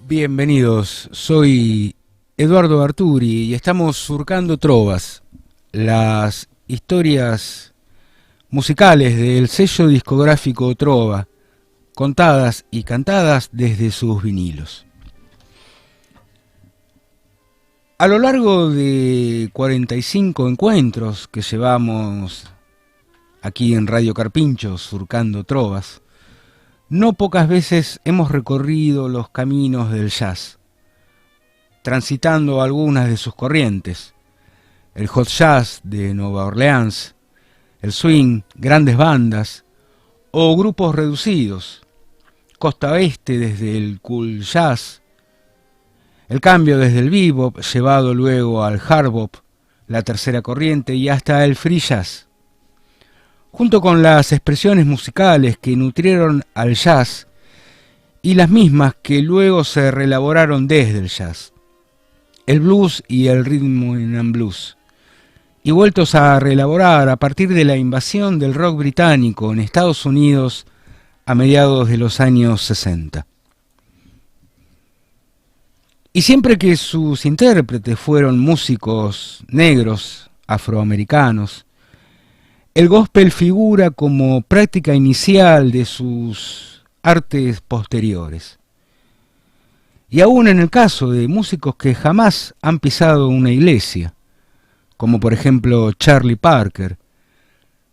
Bienvenidos, soy Eduardo Arturi y estamos surcando trovas, las historias musicales del sello discográfico Trova, contadas y cantadas desde sus vinilos. A lo largo de 45 encuentros que llevamos aquí en Radio Carpincho surcando trovas, no pocas veces hemos recorrido los caminos del jazz, transitando algunas de sus corrientes, el hot jazz de Nueva Orleans, el swing, grandes bandas o grupos reducidos, costa oeste desde el cool jazz, el cambio desde el bebop llevado luego al hard bop, la tercera corriente y hasta el free jazz. Junto con las expresiones musicales que nutrieron al jazz y las mismas que luego se reelaboraron desde el jazz, el blues y el rhythm and blues, y vueltos a reelaborar a partir de la invasión del rock británico en Estados Unidos a mediados de los años 60. Y siempre que sus intérpretes fueron músicos negros, afroamericanos, el gospel figura como práctica inicial de sus artes posteriores. Y aún en el caso de músicos que jamás han pisado una iglesia, como por ejemplo Charlie Parker,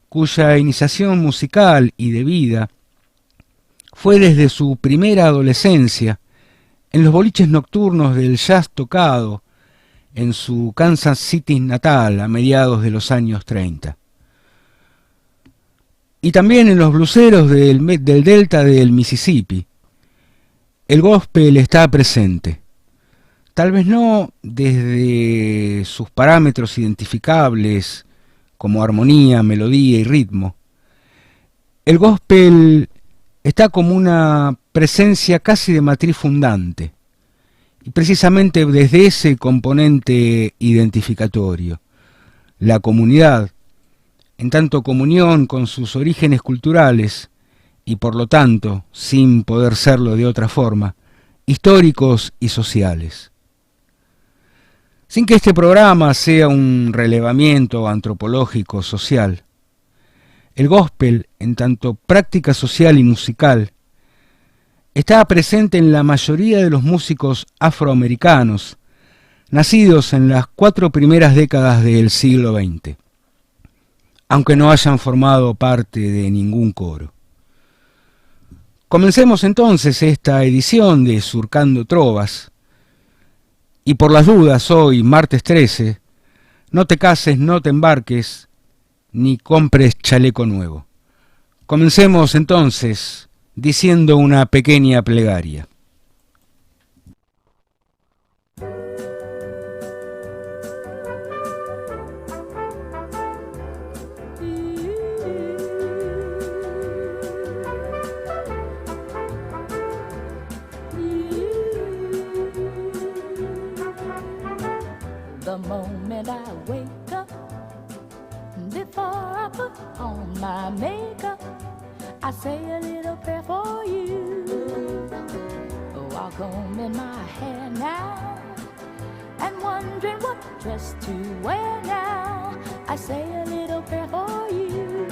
cuya iniciación musical y de vida fue desde su primera adolescencia en los boliches nocturnos del jazz tocado en su Kansas City natal a mediados de los años 30. Y también en los bluseros del delta del Mississippi, el gospel está presente. Tal vez no desde sus parámetros identificables como armonía, melodía y ritmo. El gospel está como una presencia casi de matriz fundante, y precisamente desde ese componente identificatorio, la comunidad, en tanto comunión con sus orígenes culturales y por lo tanto, sin poder serlo de otra forma, históricos y sociales. Sin que este programa sea un relevamiento antropológico social, el gospel, en tanto práctica social y musical, está presente en la mayoría de los músicos afroamericanos, nacidos en las 4 primeras décadas del siglo XX. Aunque no hayan formado parte de ningún coro. Comencemos entonces esta edición de Surcando Trovas, y por las dudas hoy, martes 13, no te cases, no te embarques, ni compres chaleco nuevo. Comencemos entonces diciendo una pequeña plegaria. The moment I wake up, before I put on my makeup, I say a little prayer for you. While combing my hair now, and wondering what dress to wear now, I say a little prayer for you.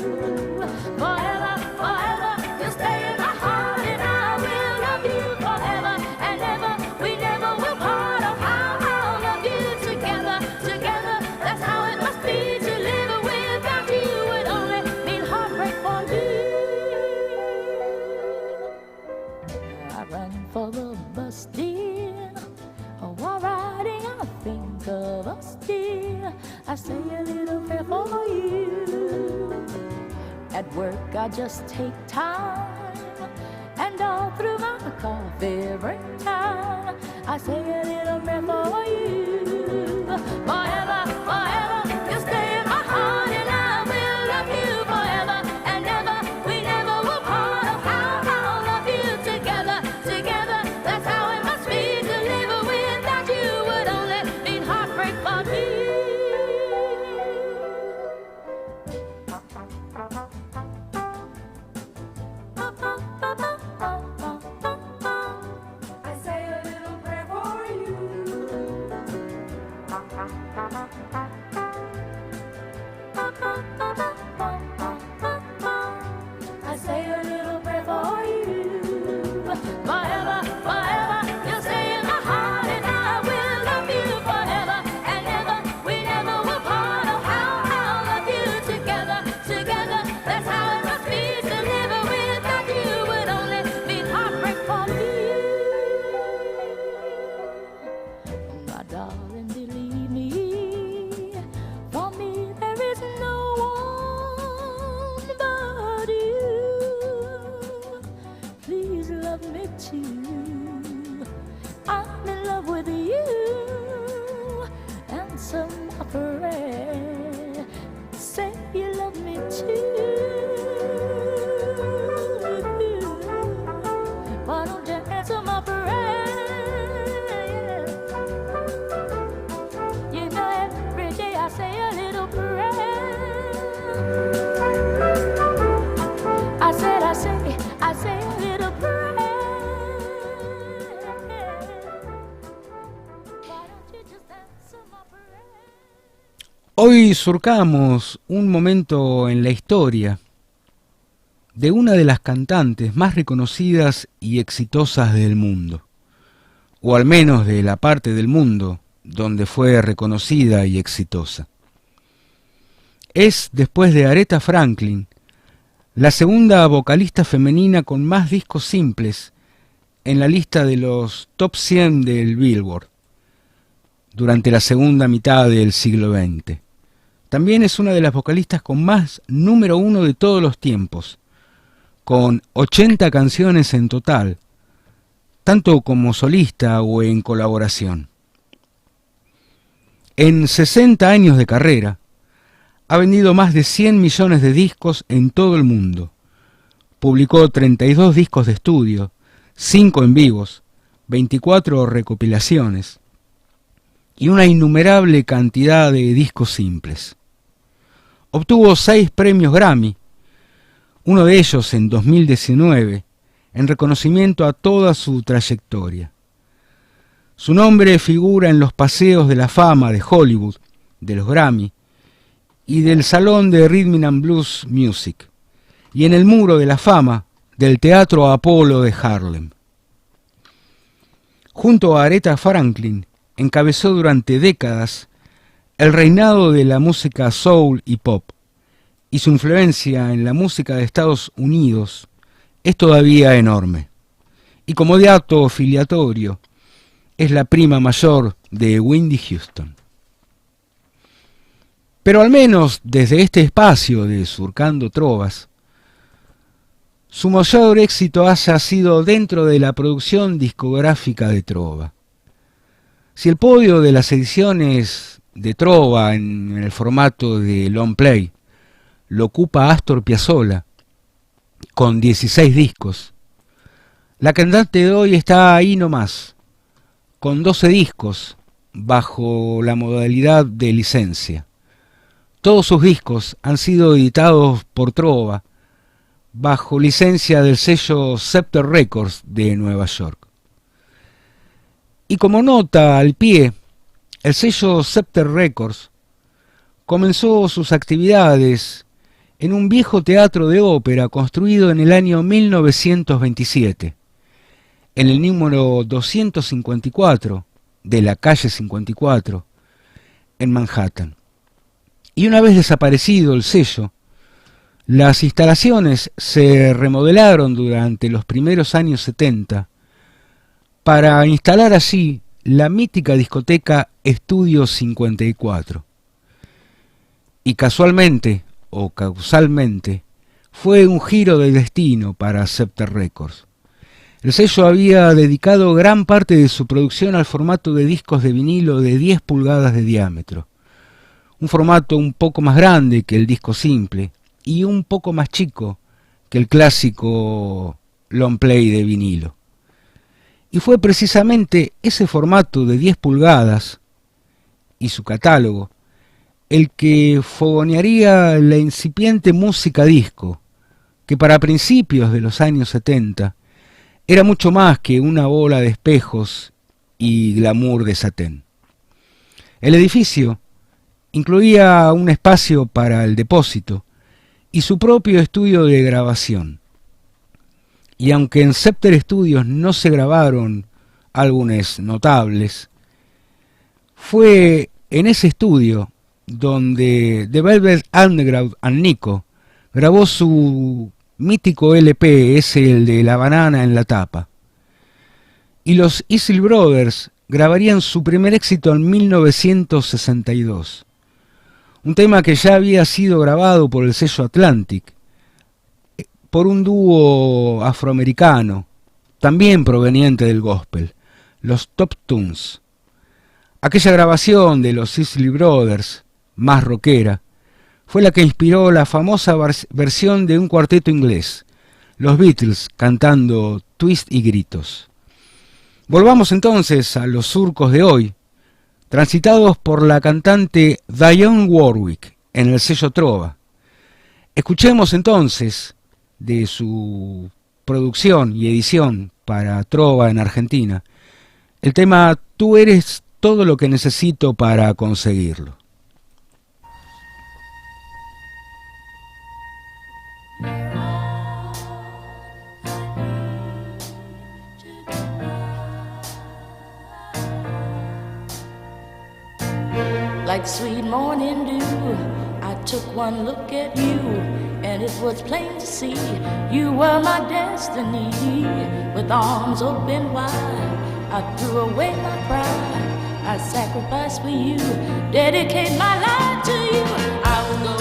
Forever, forever, you'll stay in my heart, and I will love you forever and ever. We never will part. For the bus, dear, while riding I think of us, dear. I say a little prayer for you. At work I just take time, and all through my coffee break time, I say a little prayer for you. Forever, forever, you'll stay in my heart, and I will love you forever and ever. We never will part. Of how I'll love you together, together. That's how it must be to live without you. Would only mean heartbreak for me. I say a little Hoy surcamos un momento en la historia de una de las cantantes más reconocidas y exitosas del mundo, o al menos de la parte del mundo donde fue reconocida y exitosa. Es, después de Aretha Franklin, la segunda vocalista femenina con más discos simples en la lista de los top 100 del Billboard durante la segunda mitad del siglo XX. También es una de las vocalistas con más número 1 de todos los tiempos, con 80 canciones en total, tanto como solista o en colaboración. En 60 años de carrera, ha vendido más de 100 millones de discos en todo el mundo. Publicó 32 discos de estudio, 5 en vivos, 24 recopilaciones y una innumerable cantidad de discos simples. Obtuvo 6 premios Grammy, uno de ellos en 2019, en reconocimiento a toda su trayectoria. Su nombre figura en los paseos de la fama de Hollywood, de los Grammy y del Salón de Rhythm and Blues Music, y en el muro de la fama del Teatro Apollo de Harlem. Junto a Aretha Franklin, encabezó durante décadas el reinado de la música soul y pop, y su influencia en la música de Estados Unidos es todavía enorme. Y como dato filiatorio, es la prima mayor de Whitney Houston. Pero al menos desde este espacio de Surcando Trovas, su mayor éxito haya sido dentro de la producción discográfica de trova. Si el podio de las ediciones de trova en el formato de long play lo ocupa Astor Piazzolla, con 16 discos, la cantante de hoy está ahí nomás, con 12 discos, bajo la modalidad de licencia. Todos sus discos han sido editados por Trova, bajo licencia del sello Scepter Records de Nueva York. Y como nota al pie, el sello Scepter Records comenzó sus actividades en un viejo teatro de ópera construido en el año 1927, en el número 254 de la calle 54, en Manhattan. Y una vez desaparecido el sello, las instalaciones se remodelaron durante los primeros años 70 para instalar allí la mítica discoteca Estudio 54. Y casualmente, o causalmente, fue un giro de destino para Scepter Records. El sello había dedicado gran parte de su producción al formato de discos de vinilo de 10 pulgadas de diámetro, un formato un poco más grande que el disco simple y un poco más chico que el clásico long play de vinilo. Y fue precisamente ese formato de 10 pulgadas y su catálogo el que fogonearía la incipiente música disco, que para principios de los años 70 era mucho más que una bola de espejos y glamour de satén. El edificio incluía un espacio para el depósito y su propio estudio de grabación. Y aunque en Scepter Studios no se grabaron álbumes notables, fue en ese estudio donde The Velvet Underground and Nico grabó su mítico LP, es el de la banana en la tapa. Y los Isley Brothers grabarían su primer éxito en 1962. Un tema que ya había sido grabado por el sello Atlantic, por un dúo afroamericano, también proveniente del gospel, los Top Tunes. Aquella grabación de los Isley Brothers, más rockera, fue la que inspiró la famosa versión de un cuarteto inglés, los Beatles cantando Twist y Gritos. Volvamos entonces a los surcos de hoy, transitados por la cantante Dionne Warwick en el sello Trova. Escuchemos entonces de su producción y edición para Trova en Argentina el tema Tú eres todo lo que necesito para conseguirlo. like sweet morning dew. I took one look at you, and it was plain to see you were my destiny. With arms open wide, I threw away my pride. I sacrificed for you, dedicate my life to you. I will go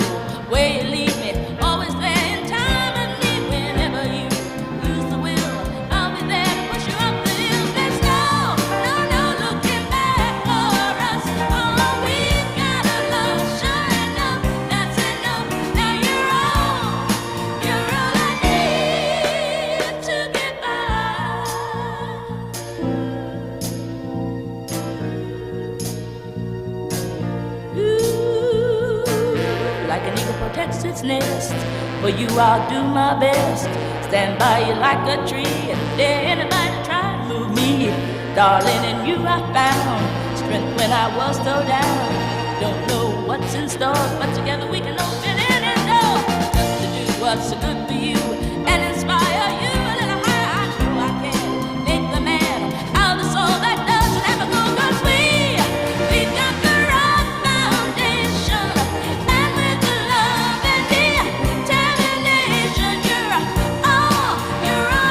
where you lead me, always there in time of need. Whenever you lose the will, I'll be there to push you up the hill. Let's go, no looking back for us. Oh, we've got a love, sure enough, that's enough. Now you're all I need to get by. Like an eagle protects its nest, for you I'll do my best. Stand by you like a tree, and dare anybody try to move me. Darling, in you I found strength when I was so down. Don't know what's in store, but together we can open any door. Just to do what's so good for you and inspire you a little higher. I know I can make the man out of the soul that doesn't ever go. 'Cause we've got the right foundation, and with the love and determination, you're all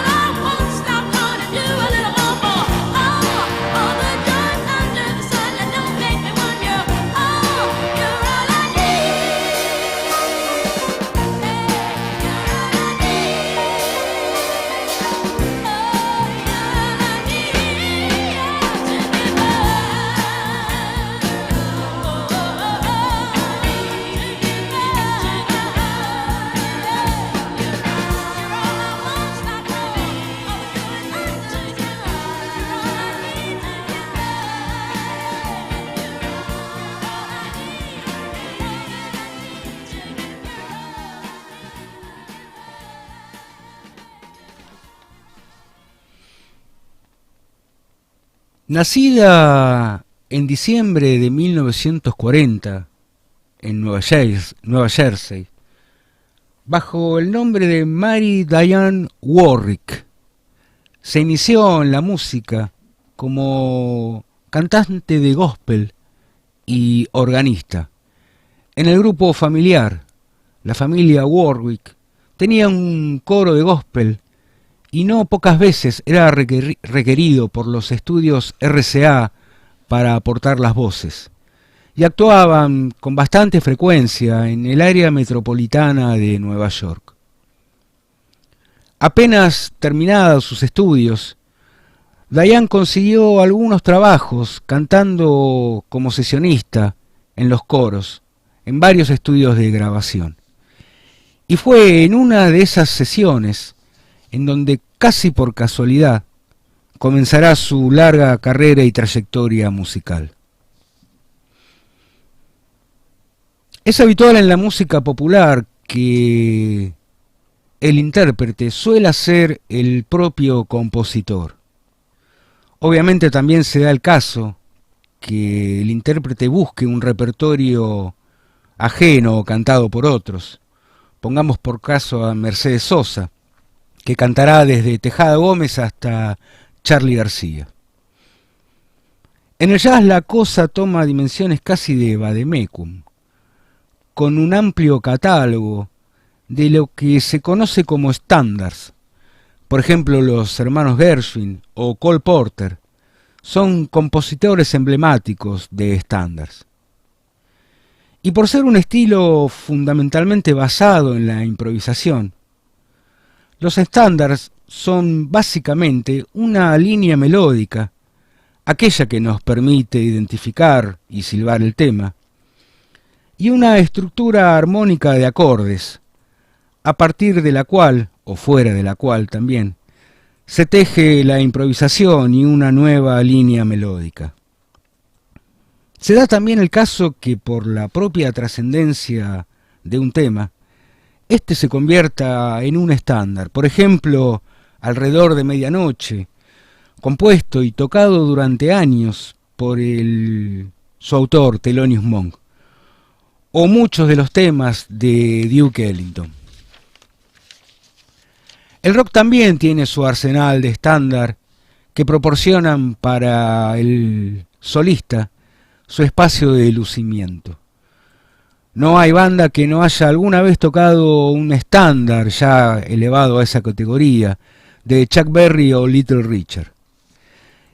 I won't stop gonna do a little more for. All the joys under the sun that don't make me one. You're all I need. You're all I need. Oh, you're all I need to be Nacida en diciembre de 1940 en Nueva Jersey, bajo el nombre de Mary Diane Warwick, se inició en la música como cantante de gospel y organista. En el grupo familiar, la familia Warwick tenía un coro de gospel y no pocas veces era requerido por los estudios RCA para aportar las voces, y actuaban con bastante frecuencia en el área metropolitana de Nueva York. Apenas terminados sus estudios, Diane consiguió algunos trabajos cantando como sesionista en los coros, en varios estudios de grabación. Y fue en una de esas sesiones en donde casi por casualidad comenzará su larga carrera y trayectoria musical. Es habitual en la música popular que el intérprete suele ser el propio compositor. Obviamente también se da el caso que el intérprete busque un repertorio ajeno o cantado por otros. Pongamos por caso a Mercedes Sosa, que cantará desde Tejada Gómez hasta Charly García. En el jazz la cosa toma dimensiones casi de vademecum, con un amplio catálogo de lo que se conoce como estándares. Por ejemplo, los hermanos Gershwin o Cole Porter son compositores emblemáticos de estándares. Y por ser un estilo fundamentalmente basado en la improvisación, los estándares son básicamente una línea melódica, aquella que nos permite identificar y silbar el tema, y una estructura armónica de acordes, a partir de la cual, o fuera de la cual también, se teje la improvisación y una nueva línea melódica. Se da también el caso que por la propia trascendencia de un tema, este se convierta en un estándar. Por ejemplo, Alrededor de Medianoche, compuesto y tocado durante años por su autor, Thelonious Monk, o muchos de los temas de Duke Ellington. El rock también tiene su arsenal de estándar que proporcionan para el solista su espacio de lucimiento. No hay banda que no haya alguna vez tocado un estándar ya elevado a esa categoría, de Chuck Berry o Little Richard.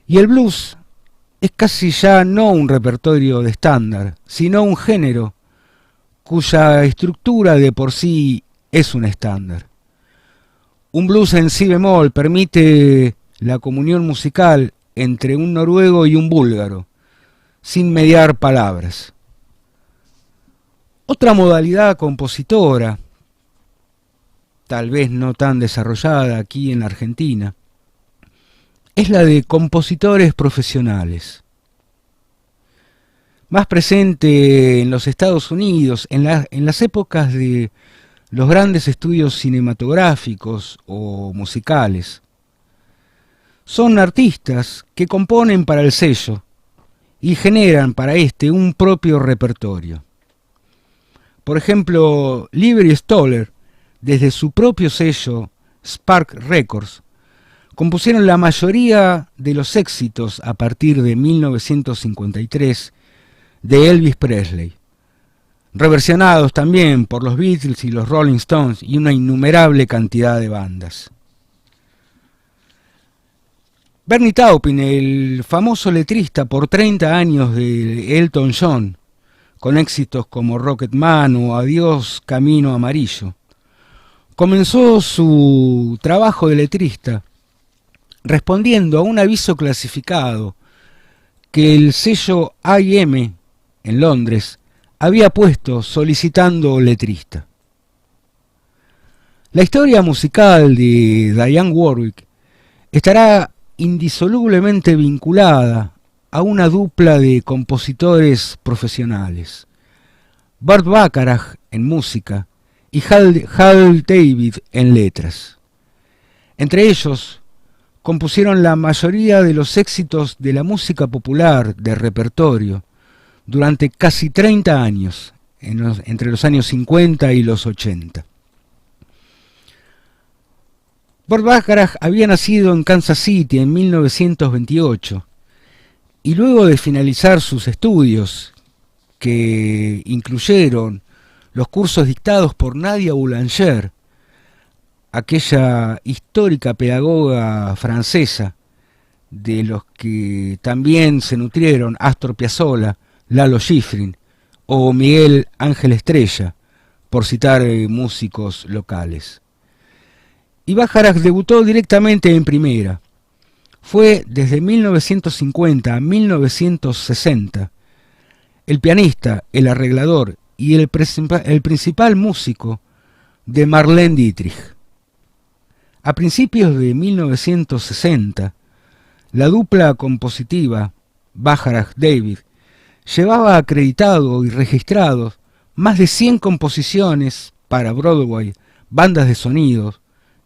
Y el blues es casi ya no un repertorio de estándar, sino un género cuya estructura de por sí es un estándar. Un blues en si bemol permite la comunión musical entre un noruego y un búlgaro, sin mediar palabras. Otra modalidad compositora, tal vez no tan desarrollada aquí en la Argentina, es la de compositores profesionales. Más presente en los Estados Unidos, en las épocas de los grandes estudios cinematográficos o musicales. Son artistas que componen para el sello y generan para este un propio repertorio. Por ejemplo, Lieber y Stoller, desde su propio sello Spark Records, compusieron la mayoría de los éxitos a partir de 1953 de Elvis Presley, reversionados también por los Beatles y los Rolling Stones y una innumerable cantidad de bandas. Bernie Taupin, el famoso letrista por 30 años de Elton John, con éxitos como Rocketman o Adiós Camino Amarillo, comenzó su trabajo de letrista respondiendo a un aviso clasificado que el sello A&M en Londres había puesto solicitando letrista. La historia musical de Dionne Warwick estará indisolublemente vinculada a una dupla de compositores profesionales, Burt Bacharach en música y Hal David en letras. Entre ellos compusieron la mayoría de los éxitos de la música popular de repertorio durante casi 30 años, entre los años 50 y los 80. Burt Bacharach había nacido en Kansas City en 1928 y luego de finalizar sus estudios, que incluyeron los cursos dictados por Nadia Boulanger, aquella histórica pedagoga francesa de los que también se nutrieron Astor Piazzolla, Lalo Schifrin o Miguel Ángel Estrella, por citar músicos locales. Y Bacharach debutó directamente en primera. Fue desde 1950 a 1960 el pianista, el arreglador y el principal músico de Marlene Dietrich. A principios de 1960, la dupla compositiva Bacharach-David llevaba acreditado y registrado más de 100 composiciones para Broadway, bandas de sonidos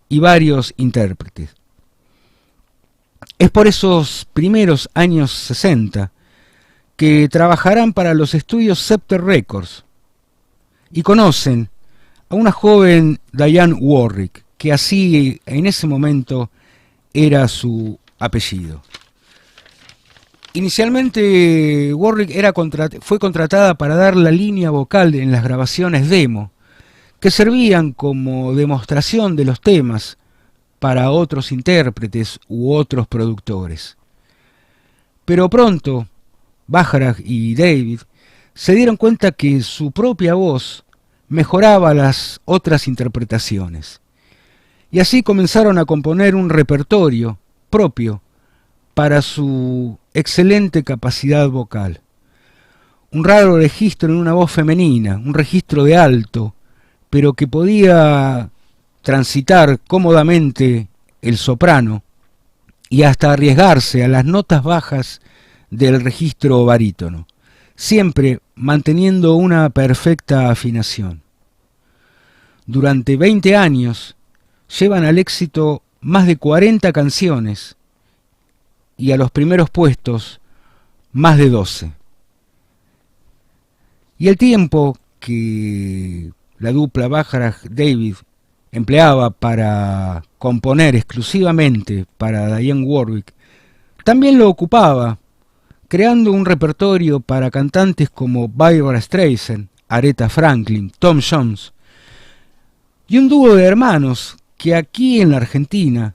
y varios intérpretes. Es por esos primeros años 60 que trabajarán para los estudios Scepter Records y conocen a una joven Dionne Warwick, que así en ese momento era su apellido. Inicialmente Warwick fue contratada para dar la línea vocal en las grabaciones demo, que servían como demostración de los temas para otros intérpretes u otros productores. Pero pronto, Bacharach y David se dieron cuenta que su propia voz mejoraba las otras interpretaciones, y así comenzaron a componer un repertorio propio para su excelente capacidad vocal. Un raro registro en una voz femenina, un registro de alto, pero que podía transitar cómodamente el soprano y hasta arriesgarse a las notas bajas del registro barítono, siempre manteniendo una perfecta afinación. Durante 20 años llevan al éxito más de 40 canciones y a los primeros puestos más de 12. Y el tiempo que la dupla Bacharach-David empleaba para componer exclusivamente para Dionne Warwick también lo ocupaba creando un repertorio para cantantes como Barbra Streisand, Aretha Franklin, Tom Jones, y un dúo de hermanos que aquí en la Argentina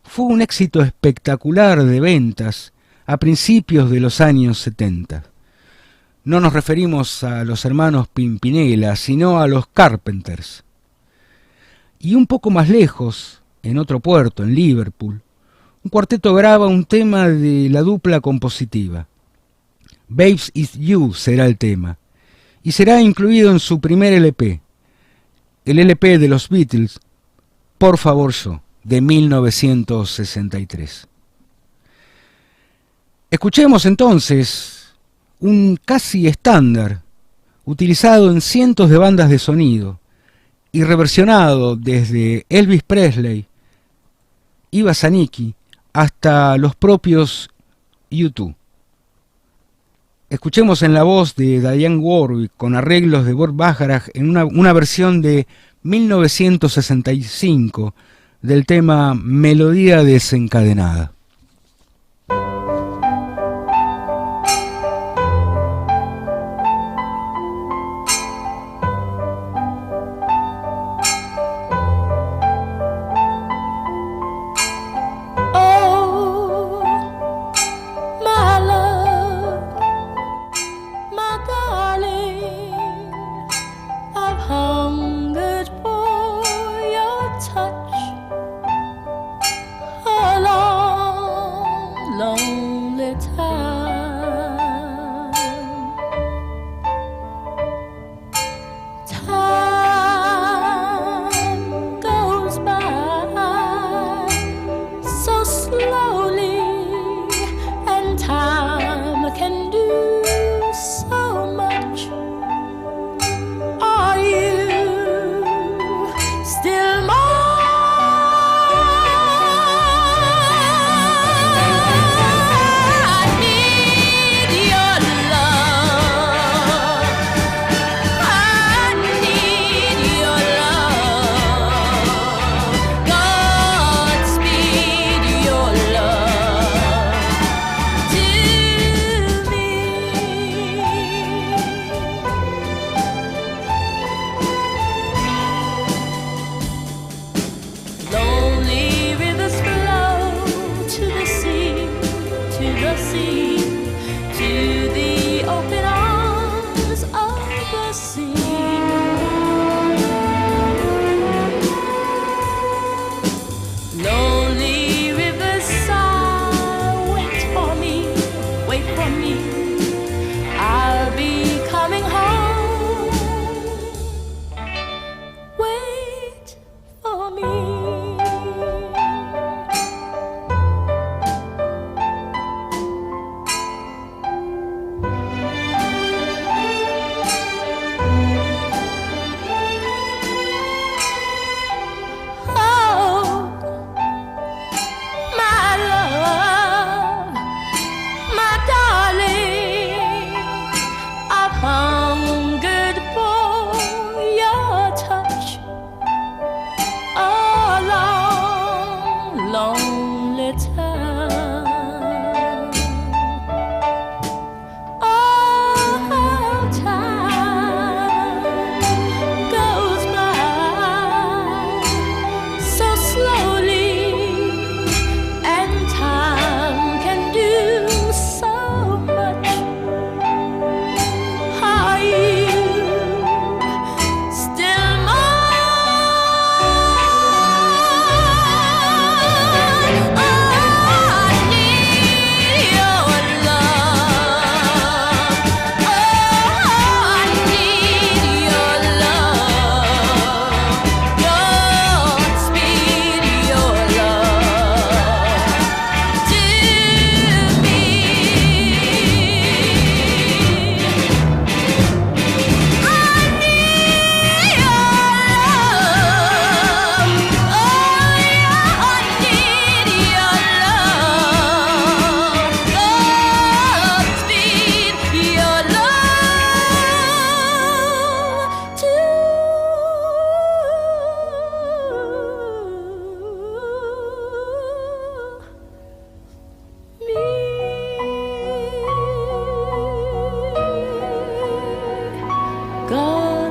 fue un éxito espectacular de ventas a principios de los años 70. No nos referimos a los hermanos Pimpinela, sino a los Carpenters. Y un poco más lejos, en otro puerto, en Liverpool, un cuarteto graba un tema de la dupla compositiva. Babes Is You será el tema, y será incluido en su primer LP, el LP de los Beatles, Por favor yo, de 1963. Escuchemos entonces un casi estándar, utilizado en cientos de bandas de sonido, y reversionado desde Elvis Presley, Iva Zanicki, hasta los propios U2. Escuchemos en la voz de Dionne Warwick con arreglos de Burt Bacharach en una versión de 1965 del tema Melodía desencadenada. Along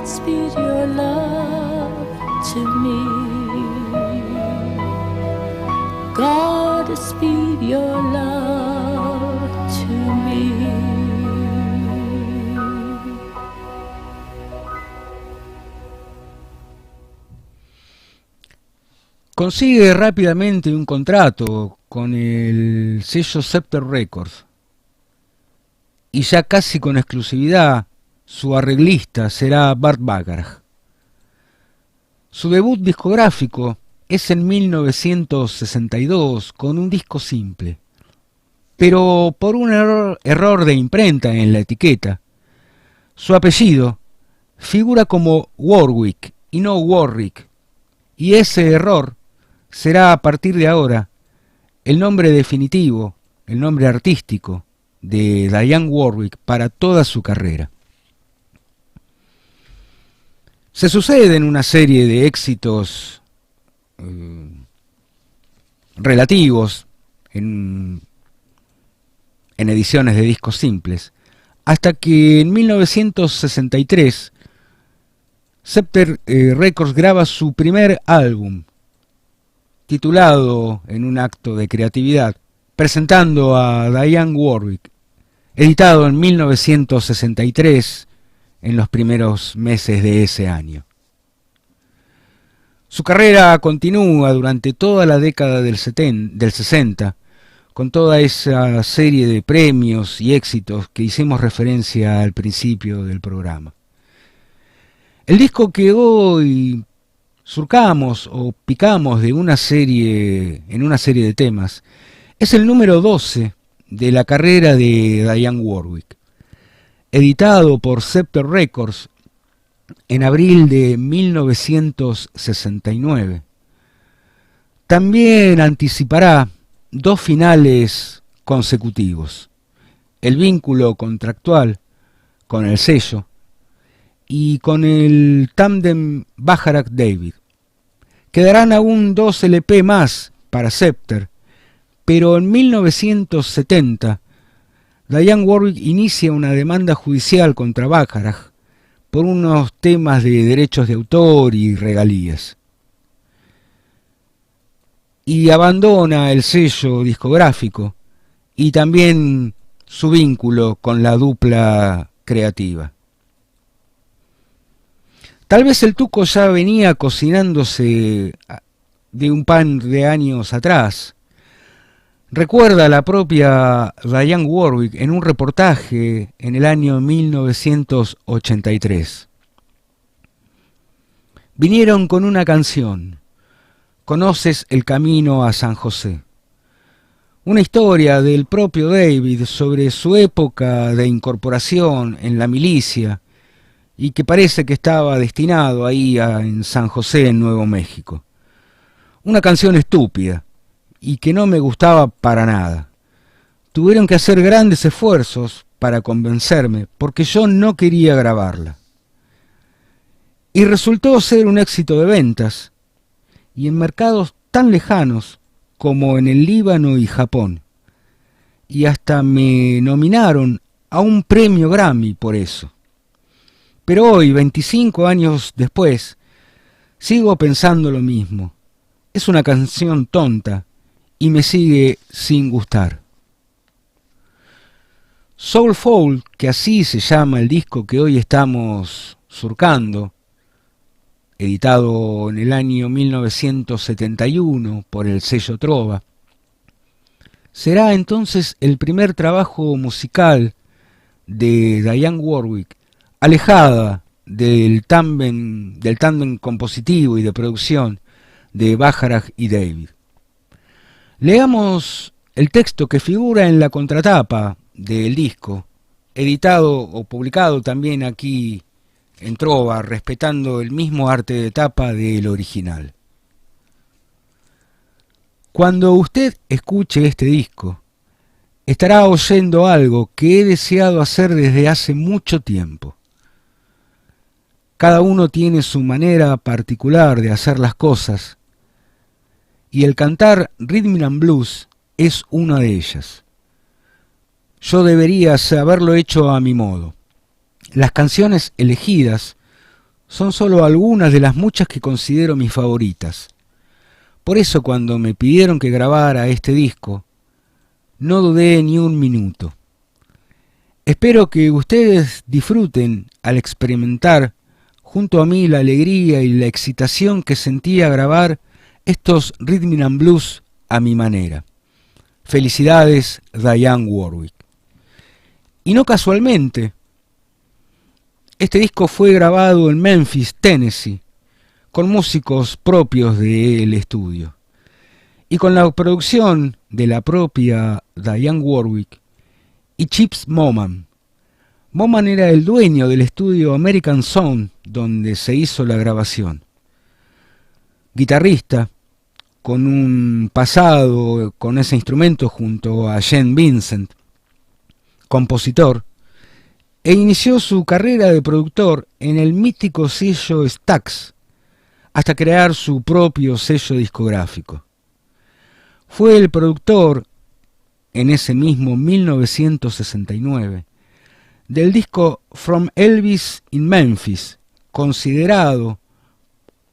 Godspeed your love to me. Godspeed your love to me. Consigue rápidamente un contrato con el sello Scepter Records y ya casi con exclusividad su arreglista será Burt Bacharach. Su debut discográfico es en 1962 con un disco simple, pero por un error de imprenta en la etiqueta, su apellido figura como Warwick y no Warwick, y ese error será a partir de ahora el nombre definitivo, el nombre artístico de Dionne Warwick para toda su carrera. Se suceden una serie de éxitos relativos en ediciones de discos simples, hasta que en 1963 Scepter Records graba su primer álbum, titulado en un acto de creatividad, presentando a Dionne Warwick, editado en 1963, en los primeros meses de ese año. Su carrera continúa durante toda la década del 60, con toda esa serie de premios y éxitos que hicimos referencia al principio del programa. El disco que hoy surcamos o picamos en una serie de temas es el número 12 de la carrera de Dionne Warwick, editado por Scepter Records en abril de 1969. También anticipará dos finales consecutivos: el vínculo contractual con el sello y con el tándem Bacharach-David. Quedarán aún 2 LP más para Scepter, pero en 1970 Dionne Warwick inicia una demanda judicial contra Bacharach por unos temas de derechos de autor y regalías. Y abandona el sello discográfico y también su vínculo con la dupla creativa. Tal vez el tuco ya venía cocinándose de un par de años atrás. Recuerda la propia Dionne Warwick en un reportaje en el año 1983. Vinieron con una canción, Conoces el camino a San José. Una historia del propio David sobre su época de incorporación en la milicia y que parece que estaba destinado ahí en San José, en Nuevo México. Una canción estúpida y que no me gustaba para nada. Tuvieron que hacer grandes esfuerzos para convencerme porque yo no quería grabarla. Y resultó ser un éxito de ventas y en mercados tan lejanos como en el Líbano y Japón. Y hasta me nominaron a un premio Grammy por eso. Pero hoy, 25 años después, sigo pensando lo mismo. Es una canción tonta y me sigue sin gustar. Soulful, que así se llama el disco que hoy estamos surcando, editado en el año 1971 por el sello Trova, será entonces el primer trabajo musical de Dionne Warwick, alejada del tándem compositivo y de producción de Bacharach y David. Leamos el texto que figura en la contratapa del disco, editado o publicado también aquí en Trova, respetando el mismo arte de tapa del original. Cuando usted escuche este disco, estará oyendo algo que he deseado hacer desde hace mucho tiempo. Cada uno tiene su manera particular de hacer las cosas, y el cantar rhythm and blues es una de ellas. Yo debería haberlo hecho a mi modo. Las canciones elegidas son solo algunas de las muchas que considero mis favoritas. Por eso cuando me pidieron que grabara este disco, no dudé ni un minuto. Espero que ustedes disfruten al experimentar junto a mí la alegría y la excitación que sentía grabar estos rhythm and blues a mi manera. Felicidades, Dionne Warwick. Y no casualmente, este disco fue grabado en Memphis, Tennessee, con músicos propios del estudio, y con la producción de la propia Dionne Warwick y Chips Moman. Moman era el dueño del estudio American Sound, donde se hizo la grabación. Guitarrista, con un pasado con ese instrumento junto a Gene Vincent, compositor, e inició su carrera de productor en el mítico sello Stax, hasta crear su propio sello discográfico. Fue el productor, en ese mismo 1969, del disco From Elvis in Memphis, considerado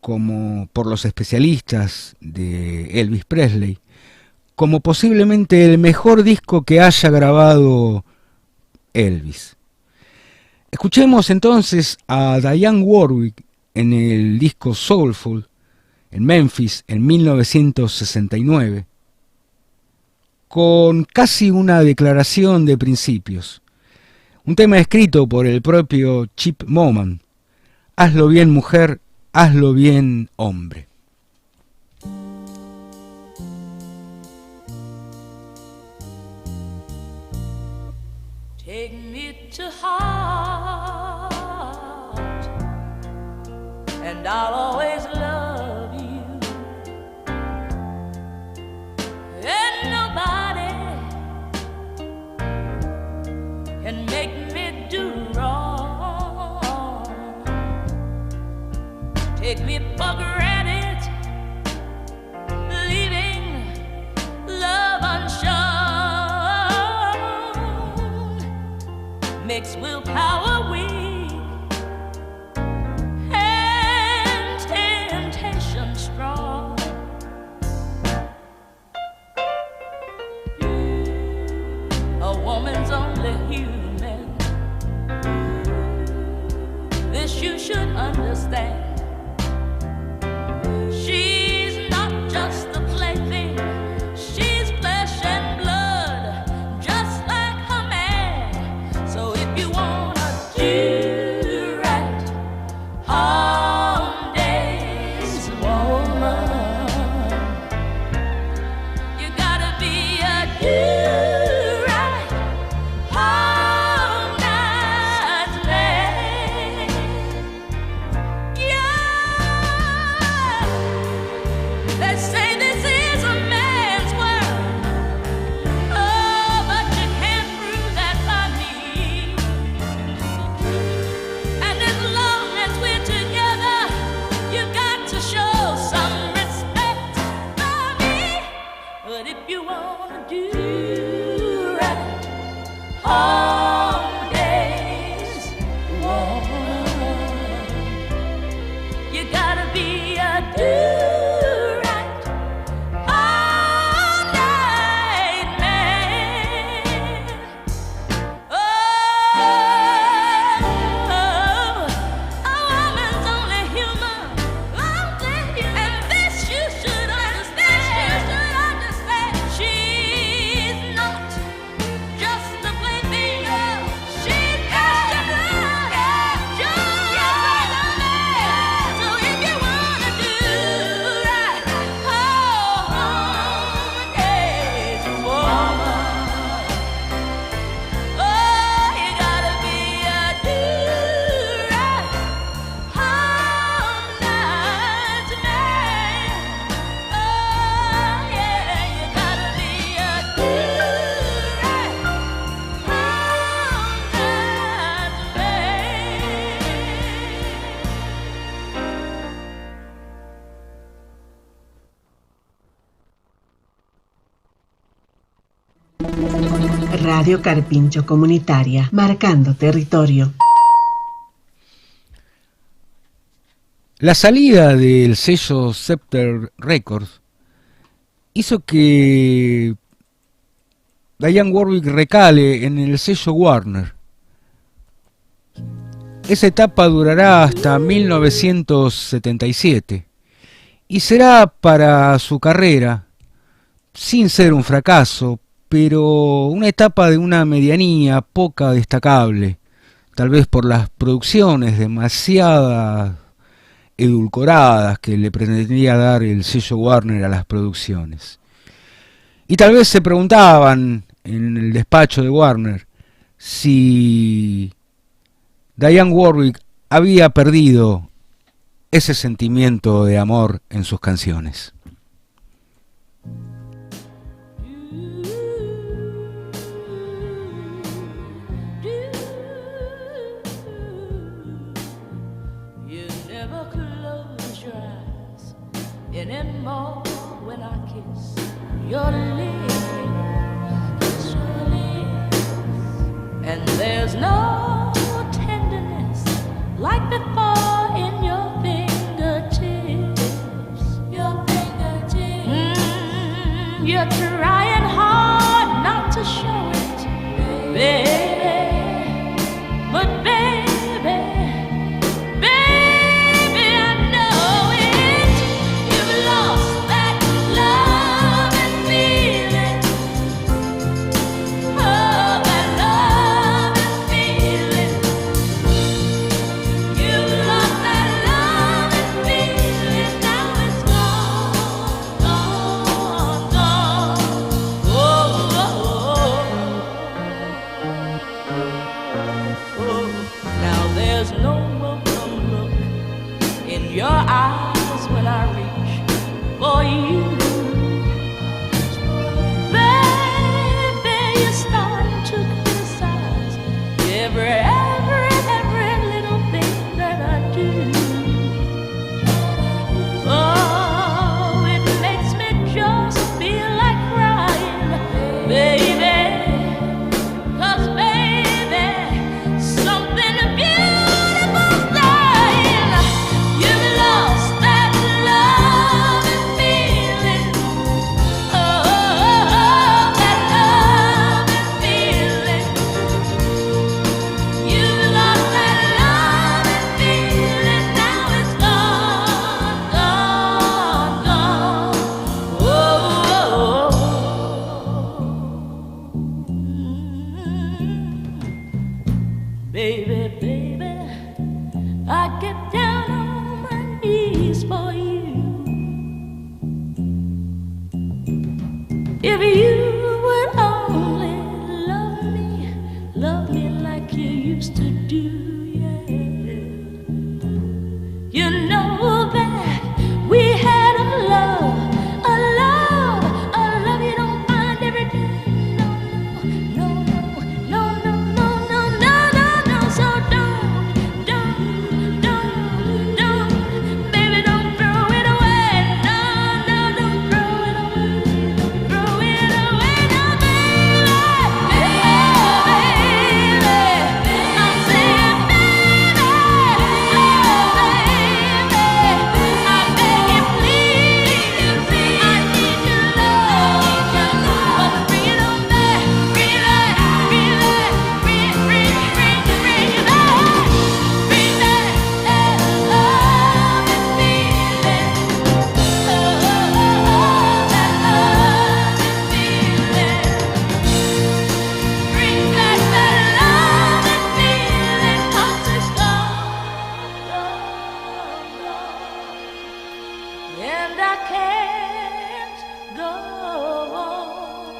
como por los especialistas de Elvis Presley, como posiblemente el mejor disco que haya grabado Elvis. Escuchemos entonces a Dionne Warwick en el disco Soulful, en Memphis, en 1969, con casi una declaración de principios. Un tema escrito por el propio Chip Moman. Hazlo bien, mujer, hazlo bien, hombre. Take me to heart, and I'll always love you. And nobody can make me do wrong. Take me for granted, leaving love unshown, makes willpower weak and temptation strong. A woman's only human, this you should understand. She's not just a plaything, she's flesh and blood, just like her man. So if you wanna do right, home days woman, you gotta be a do right, home nights man. Yeah. They say this is a man's world, oh, but you can't prove that by me. And as long as we're together, you got to show some respect for me. But if you wanna do right, home days woman, you gotta be a do-right, all-night man. Oh, a woman's only human, and this you should understand. She's not just a plaything, she's got to just a man. So if you wanna do right, home days woman, oh, you gotta be a do-right, home nights man. Oh, yeah, you gotta be a do-right, home nights man. Radio Carpincho Comunitaria, marcando territorio. La salida del sello Scepter Records hizo que Dionne Warwick recale en el sello Warner. Esa etapa durará hasta 1977 y será para su carrera, sin ser un fracaso, pero una etapa de una medianía poca destacable, tal vez por las producciones demasiadas edulcoradas que le pretendía dar el sello Warner a las producciones. Y tal vez se preguntaban en el despacho de Warner si Dionne Warwick había perdido ese sentimiento de amor en sus canciones. Anymore when I kiss your lips, and there's no tenderness like before in your fingertips. You're trying hard not to show it, baby, but baby. Your eyes when I reach for you, baby, you're starting to criticize every little thing that I do. Oh, it makes me just feel like crying, baby. If you would only love me like you used to do, yeah. You know that we had a love you don't find every day. No. So don't, baby, don't throw it away. No, don't throw it away. And I can't go on,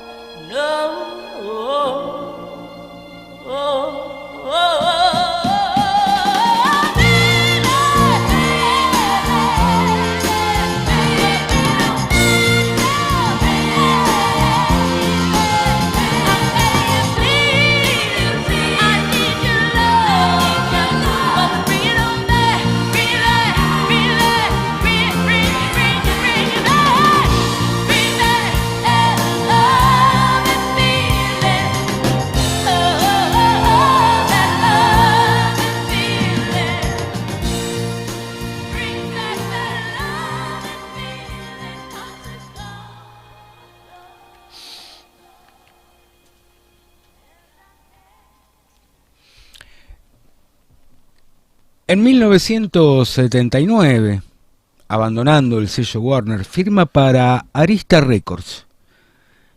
Bring it on back, bring it back. En 1979, abandonando el sello Warner, firma para Arista Records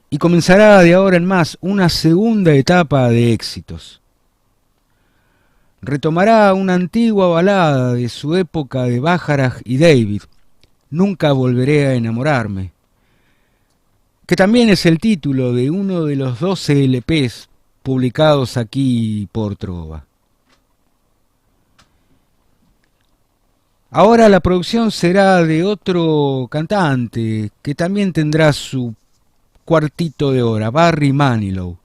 y comenzará de ahora en más una segunda etapa de éxitos. Retomará una antigua balada de su época de Bacharach y David, Nunca volveré a enamorarme, que también es el título de uno de los 12 LPs publicados aquí por Trova. Ahora la producción será de otro cantante que también tendrá su cuartito de hora, Barry Manilow,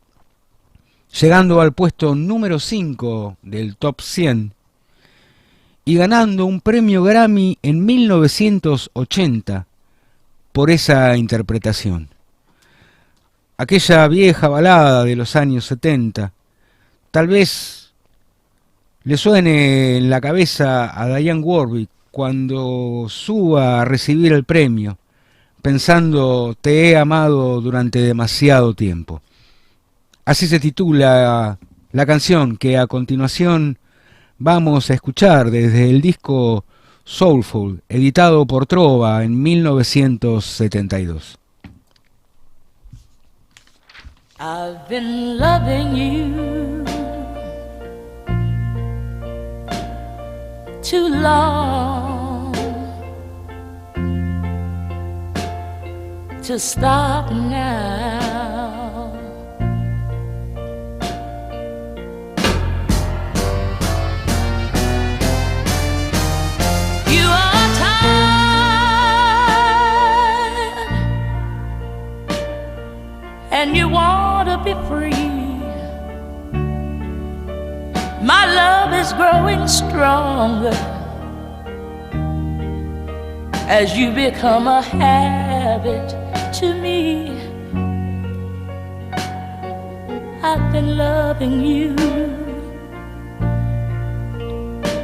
llegando al puesto número 5 del Top 100 y ganando un premio Grammy en 1980 por esa interpretación. Aquella vieja balada de los años 70, tal vez le suene en la cabeza a Dionne Warwick cuando suba a recibir el premio, pensando te he amado durante demasiado tiempo. Así se titula la canción que a continuación vamos a escuchar desde el disco Soulful, editado por Trova en 1972. I've been loving you too long to stop now. You are tired and you want to be free. My love is growing stronger as you become a habit to me. I've been loving you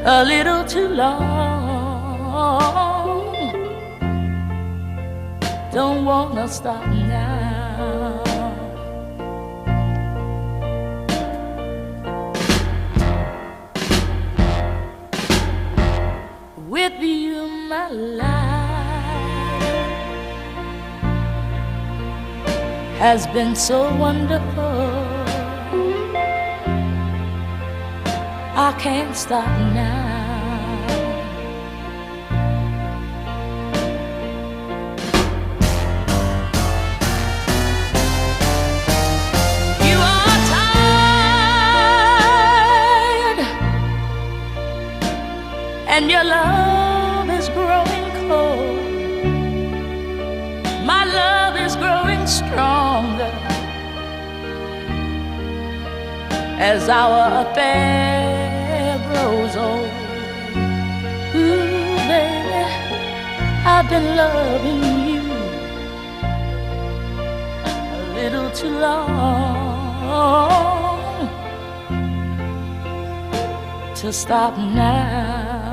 a little too long. Don't wanna stop now. With you, my life has been so wonderful. I can't stop now. You are tired and your love is growing cold. My love is growing stronger as our affair grows old. Ooh, baby, I've been loving you a little too long to stop now.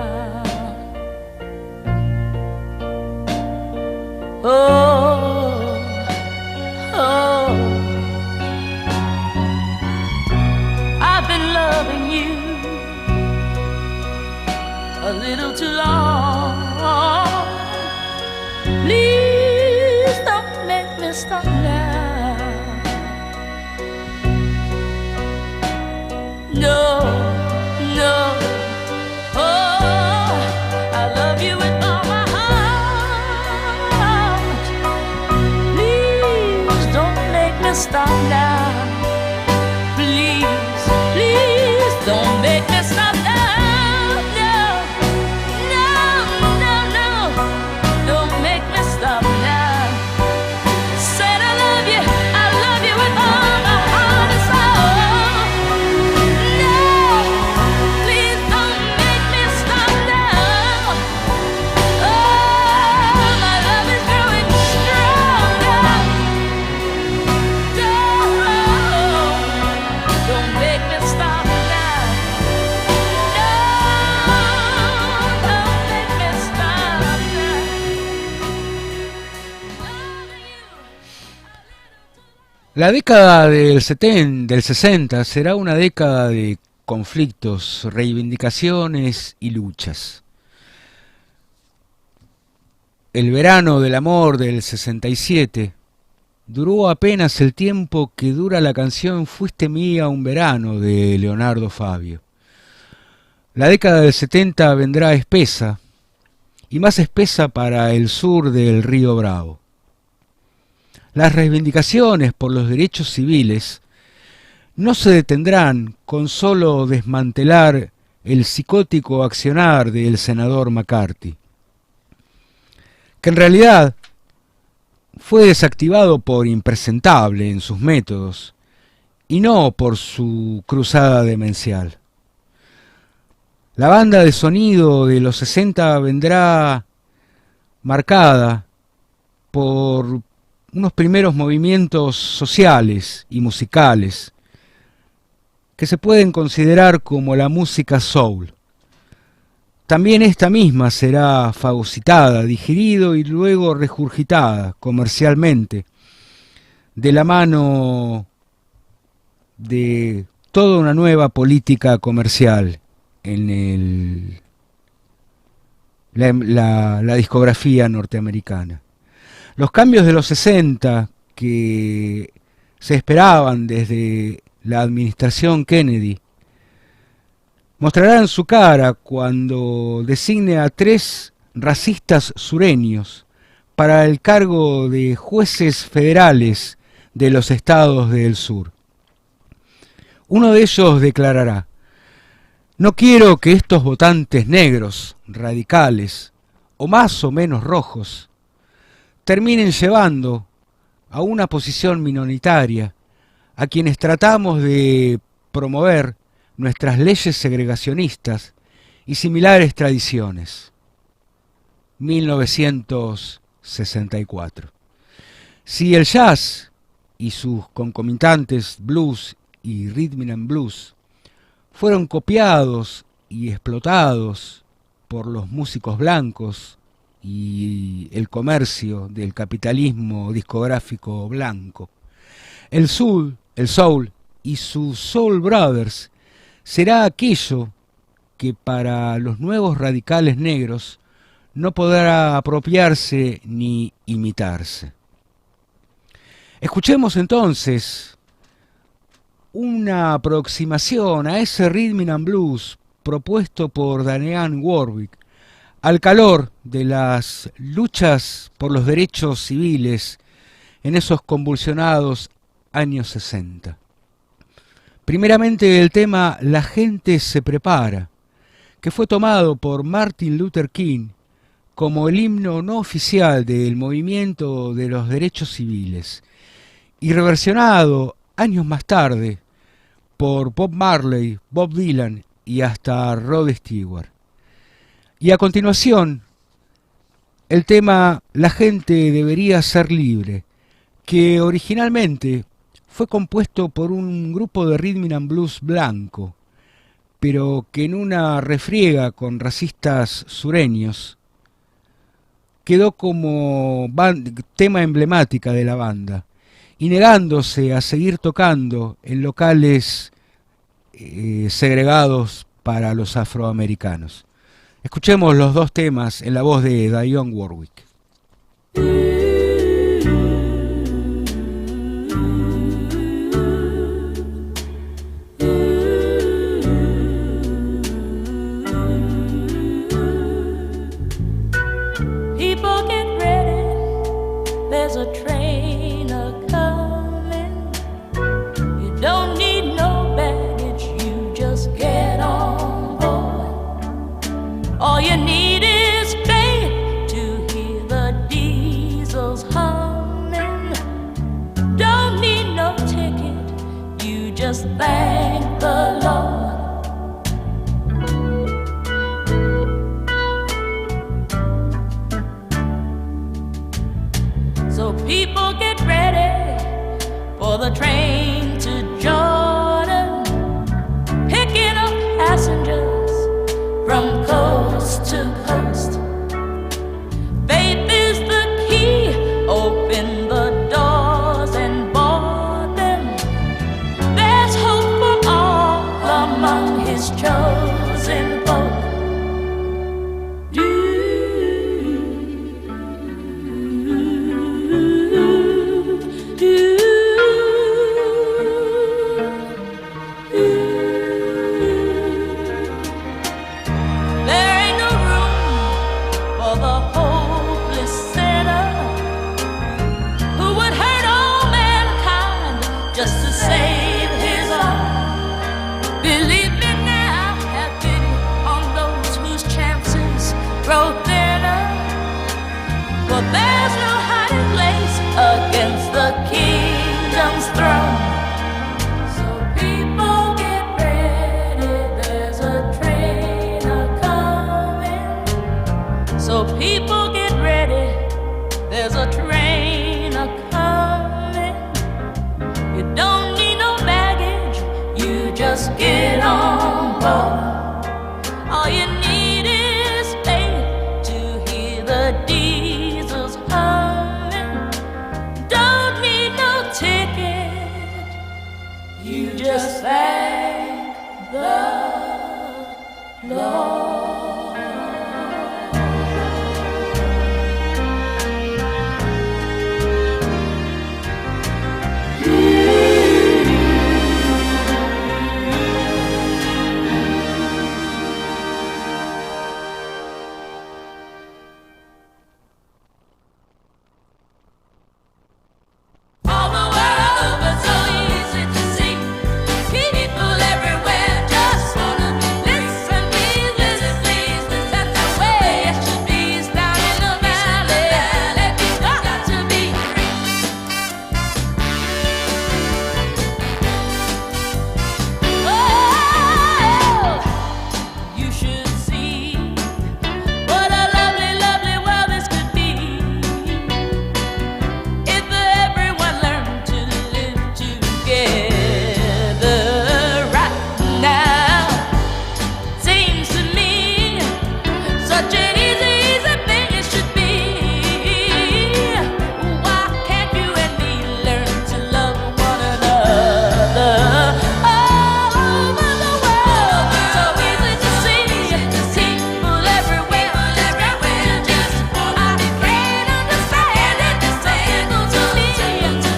Oh, oh, I've been loving you a little too long. Please don't make me stop now. No, no, oh, I love you with all my heart. Please don't make me stop now. Please, please don't make me stop now. No, no, no, no, don't make me stop now. Said I love you with all my heart and soul. No, please don't make me stop now. Oh, my love is growing stronger. Don't make me stop now. No, don't make me stop now. La década del 60 será una década de conflictos, reivindicaciones y luchas. El verano del amor del 67 duró apenas el tiempo que dura la canción Fuiste mía un verano de Leonardo Fabio. La década del 70 vendrá espesa, y más espesa para el sur del río Bravo. Las reivindicaciones por los derechos civiles no se detendrán con solo desmantelar el psicótico accionar del senador McCarthy, que en realidad fue desactivado por impresentable en sus métodos y no por su cruzada demencial. La banda de sonido de los 60 vendrá marcada por unos primeros movimientos sociales y musicales que se pueden considerar como la música soul. También esta misma será fagocitada, digerido y luego regurgitada comercialmente de la mano de toda una nueva política comercial en la discografía norteamericana. Los cambios de los 60 que se esperaban desde la administración Kennedy mostrarán su cara cuando designe a 3 racistas sureños para el cargo de jueces federales de los estados del sur. Uno de ellos declarará: no quiero que estos votantes negros, radicales, o más o menos rojos, terminen llevando a una posición minoritaria a quienes tratamos de promover nuestras leyes segregacionistas y similares tradiciones. 1964. Si el jazz y sus concomitantes blues y rhythm and blues fueron copiados y explotados por los músicos blancos y el comercio del capitalismo discográfico blanco, el soul y sus Soul Brothers será aquello que para los nuevos radicales negros no podrá apropiarse ni imitarse. Escuchemos entonces una aproximación a ese rhythm and blues propuesto por Diane Warwick al calor de las luchas por los derechos civiles en esos convulsionados años 60. Primeramente el tema La gente se prepara, que fue tomado por Martin Luther King como el himno no oficial del movimiento de los derechos civiles y reversionado años más tarde por Bob Marley, Bob Dylan y hasta Rod Stewart. Y a continuación, el tema La gente debería ser libre, que originalmente fue compuesto por un grupo de rhythm and blues blanco, pero que en una refriega con racistas sureños quedó como tema emblemática de la banda, y negándose a seguir tocando en locales segregados para los afroamericanos. Escuchemos los dos temas en la voz de Dionne Warwick. People get ready, there's a train a-coming. You don't need no baggage, you just get on board. All you need is faith to hear the diesels humming. Don't need no ticket, you just thank the Lord. So people get ready for the train to Jordan, picking up passengers from coast to coast. Faith is the key, open the doors and board them. There's hope for all among his for there's no hiding place against the kingdom's throne. So people get ready, there's a train a-coming. So people get ready, there's a train a-coming. You don't need no baggage, you just get on board. All you need is faith to hear the diesels humming. Don't need no ticket, you just thank the Lord. All the world was so easy to see. People everywhere just wanna be. Listen, please, listen, please. That's the way it should be. It's down in the valley. We've got to be free. Oh, you should see what a lovely, lovely world this could be. If everyone learned to live together right now, seems to me such an easy, easy thing it should be. Why can't you and me learn to love one another? All over the world, so easy to see. People everywhere, just I can't understand it. It's so simple to me.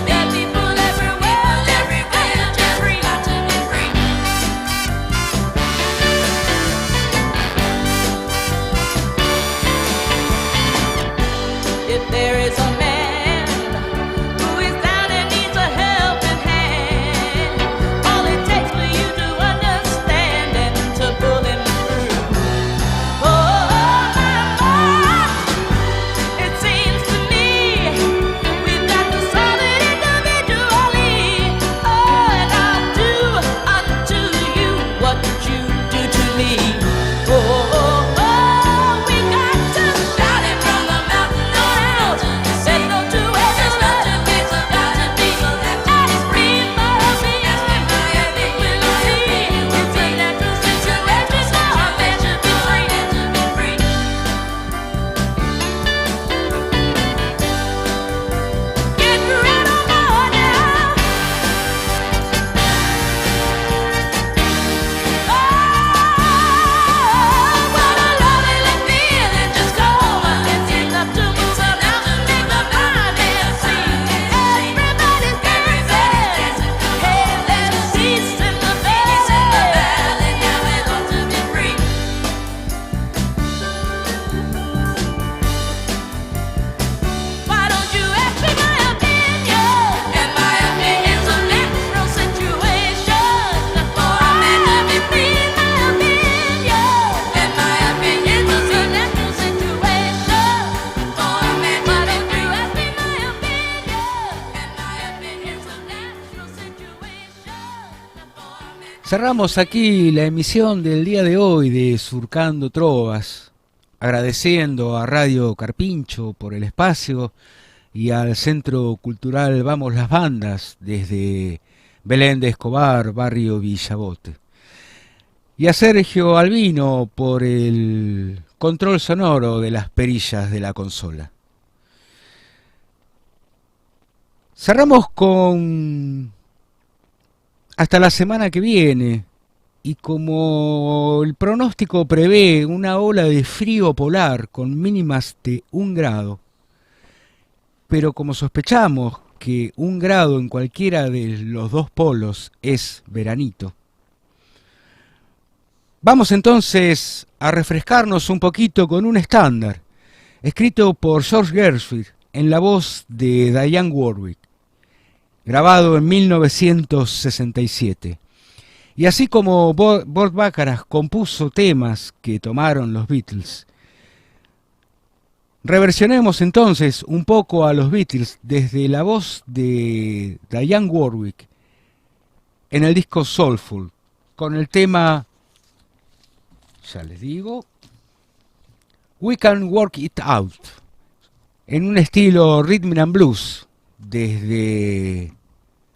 That people everywhere, just free to be free. If there is a man who is down and needs a helping hand, all it takes for you to understand and to pull him through. Oh, my, it seems to me we've got to solve it individually. Oh, and I'll do unto you what you do to me. We got to shout it from the mountain around. There's no two ways about it. It's got to be as free for me as we will be. It's a natural situation, so I'm meant to be free. Get right on board now. What a lovely feeling, just go on. It's enough to move up now to make the blind man see. Everybody's dancing. Hey, there's peace in the valley. Now we're going to be free. Why don't you ask me my opinion? And my opinion's a natural situation. For a man to be free, in my opinion. And my opinion's a natural situation. For a man to be free, ask me my opinion. And my opinion's a natural situation. For a man. Cerramos aquí la emisión del día de hoy de Surcando Trovas, agradeciendo a Radio Carpincho por el espacio y al Centro Cultural Vamos las Bandas desde Belén de Escobar, barrio Villabote. Y a Sergio Albino por el control sonoro de las perillas de la consola. Cerramos con hasta la semana que viene, y como el pronóstico prevé una ola de frío polar con mínimas de 1 grado, pero como sospechamos que 1 grado en cualquiera de los dos polos es veranito, vamos entonces a refrescarnos un poquito con un estándar, escrito por George Gershwin en la voz de Dionne Warwick, grabado en 1967. Y así como Burt Bacharach compuso temas que tomaron los Beatles, Reversionemos entonces un poco a los Beatles desde la voz de Dionne Warwick en el disco Soulful, con el tema, ya les digo, We Can Work It Out, en un estilo rhythm and blues, desde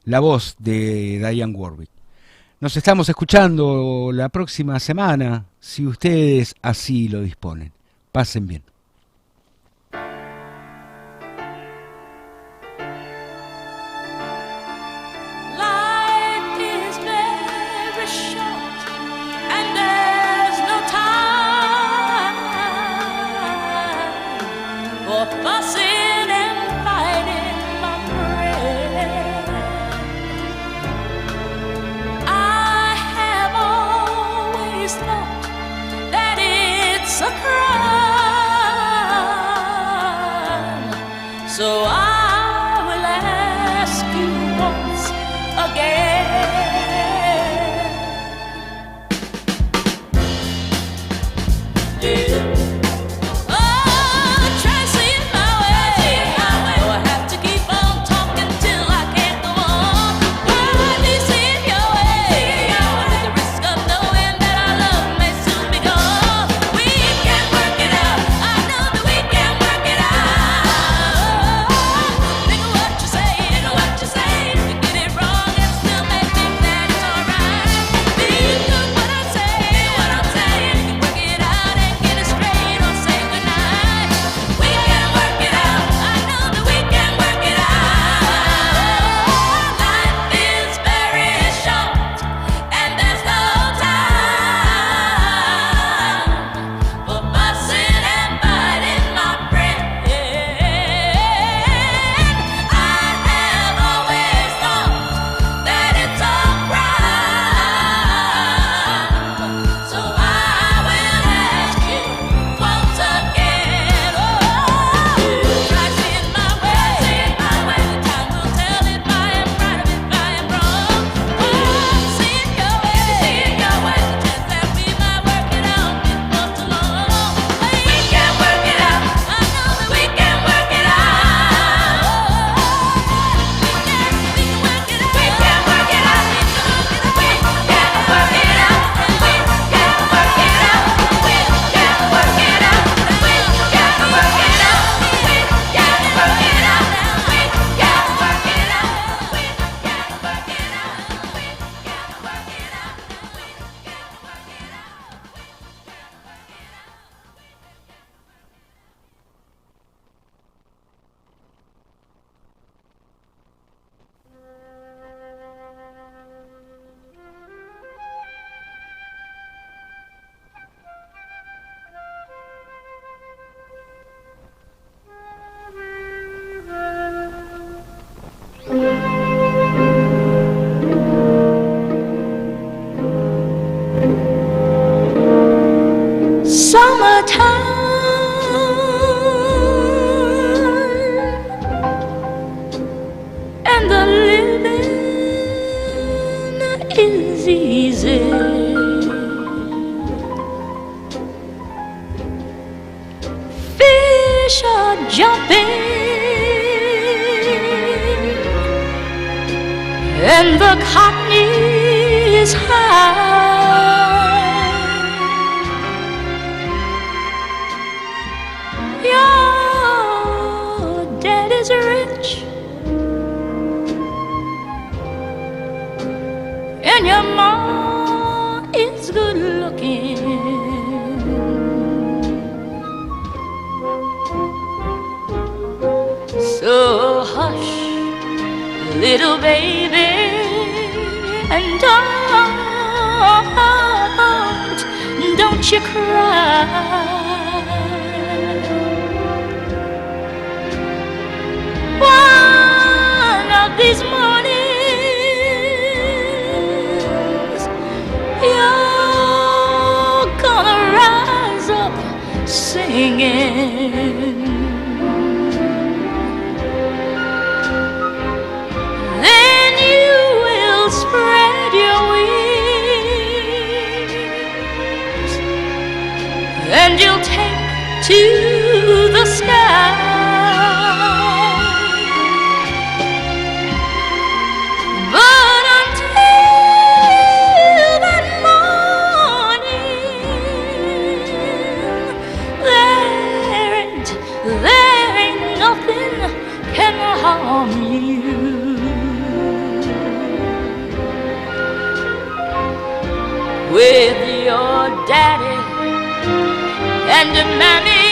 la voz de Dionne Warwick. Nos estamos escuchando la próxima semana, si ustedes así lo disponen. Pasen bien. So I will ask you once again. Try to see it my way. Oh, I have to keep on talking till I can't go on. Why do you see it your way? With the risk of knowing that our love may soon be gone. We can work it out. I know that we can work it out. Think of what you say, think of what you say. You get it wrong and still may think that it's alright. Think of what I say, what I'm saying. You can work it out and get it straight or say goodnight. We can work it out. I know that we can work it out. Life is very short and there's no time for fussing and fighting, my friend. I have always thought that it's a crime. So I will ask you once again. Try to see it my way. Time will tell if I am right or if I am wrong. See it your way. The chance that we might work it out before too long. We can work it out. I know that we can work it out. We can work it out. We can work it out. We can work it out. We can work it out. We can work it out. We can work it out. We can work it out. We can work it out. We can work it Summertime and the living is easy. Fish are jumping and the cotton is high. Your dad is rich and your mom is good looking. So hush, little baby, and don't you cry. One of these mornings you're gonna rise up singing. Then you will spread your wings and you'll take to the sky. there ain't nothing can harm you. With your daddy and mammy